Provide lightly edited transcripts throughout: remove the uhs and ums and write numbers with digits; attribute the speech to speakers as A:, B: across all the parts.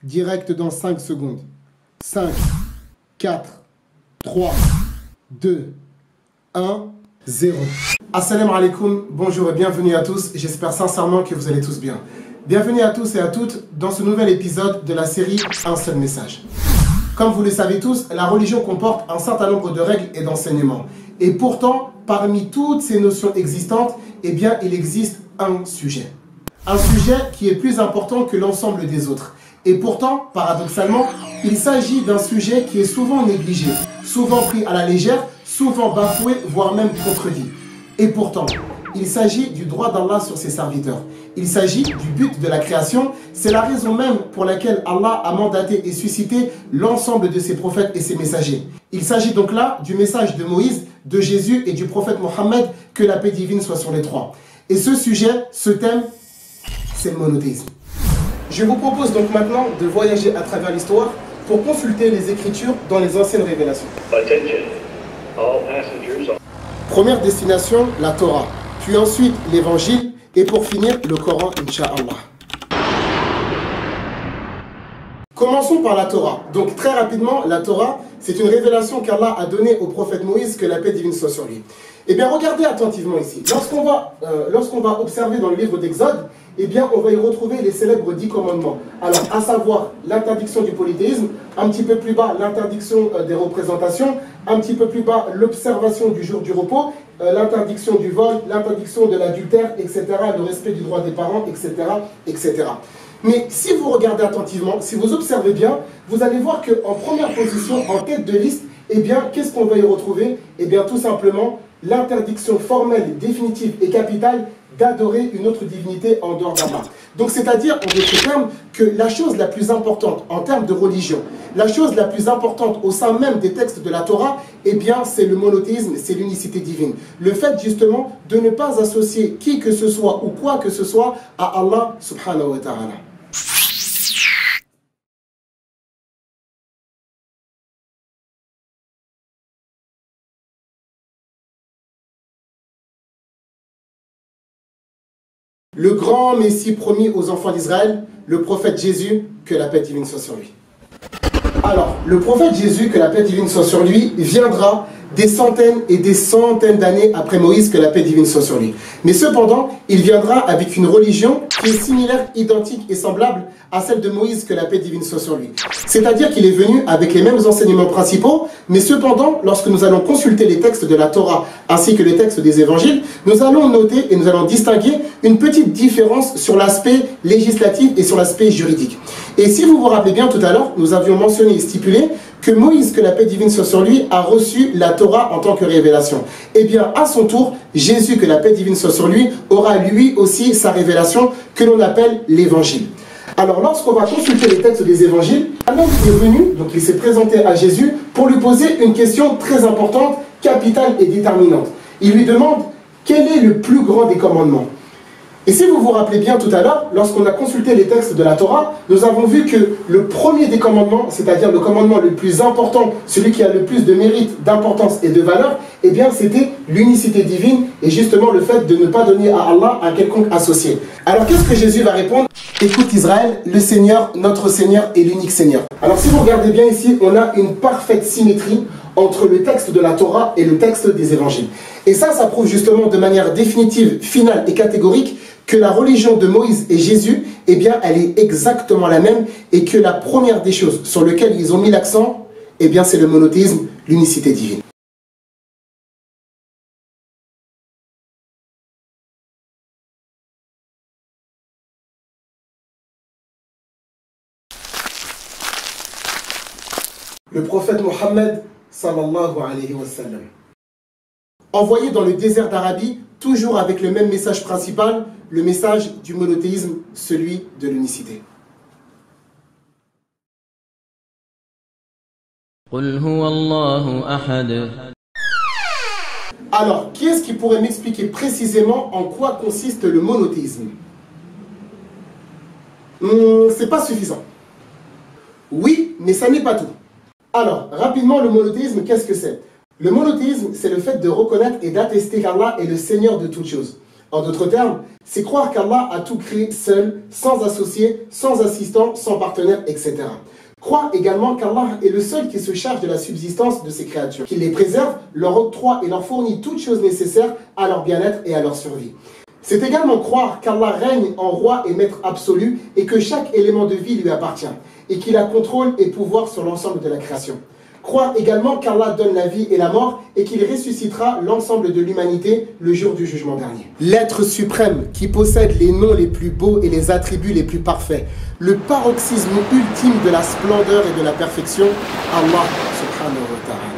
A: direct dans 5 secondes. 5, 4, 3, 2, 1, 0. Assalamu alaikum, bonjour et bienvenue à tous. J'espère sincèrement que vous allez tous bien. Bienvenue à tous et à toutes dans ce nouvel épisode de la série Un seul message. Comme vous le savez tous, la religion comporte un certain nombre de règles et d'enseignements. Et pourtant, parmi toutes ces notions existantes, eh bien, il existe un sujet. Un sujet qui est plus important que l'ensemble des autres. Et pourtant, paradoxalement, il s'agit d'un sujet qui est souvent négligé, souvent pris à la légère, souvent bafoué, voire même contredit. Et pourtant, il s'agit du droit d'Allah sur ses serviteurs. Il s'agit du but de la création. C'est la raison même pour laquelle Allah a mandaté et suscité l'ensemble de ses prophètes et ses messagers. Il s'agit donc là du message de Moïse, de Jésus et du prophète Mohammed, que la paix divine soit sur les trois. Et ce sujet, ce thème, c'est le monothéisme. Je vous propose donc maintenant de voyager à travers l'histoire pour consulter les Écritures dans les anciennes révélations. Première destination, la Torah, puis ensuite l'Évangile et pour finir le Coran, Inch'Allah. Commençons par la Torah. Donc très rapidement, la Torah, c'est une révélation qu'Allah a donnée au prophète Moïse, que la paix divine soit sur lui. Eh bien, regardez attentivement ici. Lorsqu'on va observer dans le livre d'Exode, eh bien, on va y retrouver les célèbres 10 commandements. Alors, à savoir l'interdiction du polythéisme, un petit peu plus bas, l'interdiction des représentations, un petit peu plus bas, l'observation du jour du repos, l'interdiction du vol, l'interdiction de l'adultère, etc., le respect du droit des parents, etc., etc. Mais si vous regardez attentivement, si vous observez bien, vous allez voir qu'en première position, en tête de liste, eh bien, qu'est-ce qu'on va y retrouver? Eh bien, tout simplement, l'interdiction formelle, définitive et capitale d'adorer une autre divinité en dehors d'Allah. Donc, c'est-à-dire, en d'autres termes, que la chose la plus importante en termes de religion, la chose la plus importante au sein même des textes de la Torah, eh bien, c'est le monothéisme, c'est l'unicité divine. Le fait, justement, de ne pas associer qui que ce soit ou quoi que ce soit à Allah, subhanahu wa ta'ala. Le grand Messie promis aux enfants d'Israël, le prophète Jésus, que la paix divine soit sur lui. Alors, le prophète Jésus, que la paix divine soit sur lui, viendra des centaines et des centaines d'années après Moïse, que la paix divine soit sur lui. Mais cependant, il viendra avec une religion qui est similaire, identique et semblable à celle de Moïse, que la paix divine soit sur lui. C'est-à-dire qu'il est venu avec les mêmes enseignements principaux, mais cependant, lorsque nous allons consulter les textes de la Torah ainsi que les textes des évangiles, nous allons noter et nous allons distinguer une petite différence sur l'aspect législatif et sur l'aspect juridique. Et si vous vous rappelez bien tout à l'heure, nous avions mentionné et stipulé que Moïse, que la paix divine soit sur lui, a reçu la Torah en tant que révélation. Et bien, à son tour, Jésus, que la paix divine soit sur lui, aura lui aussi sa révélation que l'on appelle l'évangile. Alors, lorsqu'on va consulter les textes des évangiles, un homme est venu, donc il s'est présenté à Jésus pour lui poser une question très importante, capitale et déterminante. Il lui demande, quel est le plus grand des commandements? Et si vous vous rappelez bien tout à l'heure, lorsqu'on a consulté les textes de la Torah, nous avons vu que le premier des commandements, c'est-à-dire le commandement le plus important, celui qui a le plus de mérite, d'importance et de valeur, eh bien c'était l'unicité divine et justement le fait de ne pas donner à Allah un quelconque associé. Alors qu'est-ce que Jésus va répondre? Écoute Israël, le Seigneur, notre Seigneur est l'unique Seigneur. Alors si vous regardez bien ici, on a une parfaite symétrie entre le texte de la Torah et le texte des évangiles. Et ça prouve justement de manière définitive, finale et catégorique que la religion de Moïse et Jésus, eh bien, elle est exactement la même et que la première des choses sur lesquelles ils ont mis l'accent, eh bien, c'est le monothéisme, l'unicité divine. Le prophète Mohammed, sallallahu alayhi wa sallam, envoyé dans le désert d'Arabie, toujours avec le même message principal, le message du monothéisme, celui de l'unicité. Alors, qui est-ce qui pourrait m'expliquer précisément en quoi consiste le monothéisme? C'est pas suffisant. Oui, mais ça n'est pas tout. Alors, rapidement, le monothéisme, qu'est-ce que c'est? Le monothéisme, c'est le fait de reconnaître et d'attester qu'Allah est le Seigneur de toutes choses. En d'autres termes, c'est croire qu'Allah a tout créé seul, sans associé, sans assistant, sans partenaire, etc. Croire également qu'Allah est le seul qui se charge de la subsistance de ses créatures, qu'il les préserve, leur octroie et leur fournit toutes choses nécessaires à leur bien-être et à leur survie. C'est également croire qu'Allah règne en roi et maître absolu et que chaque élément de vie lui appartient et qu'il a contrôle et pouvoir sur l'ensemble de la création. Croire également qu'Allah donne la vie et la mort et qu'il ressuscitera l'ensemble de l'humanité le jour du jugement dernier. L'être suprême qui possède les noms les plus beaux et les attributs les plus parfaits, le paroxysme ultime de la splendeur et de la perfection, Allah subhanahu wa ta'ala.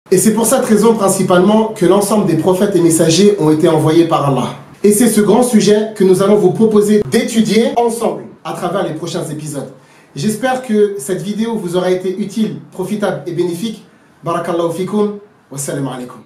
A: Et c'est pour cette raison principalement que l'ensemble des prophètes et messagers ont été envoyés par Allah. Et c'est ce grand sujet que nous allons vous proposer d'étudier ensemble à travers les prochains épisodes. J'espère que cette vidéo vous aura été utile, profitable et bénéfique. Barakallahu fikum. Wassalamu alaikum.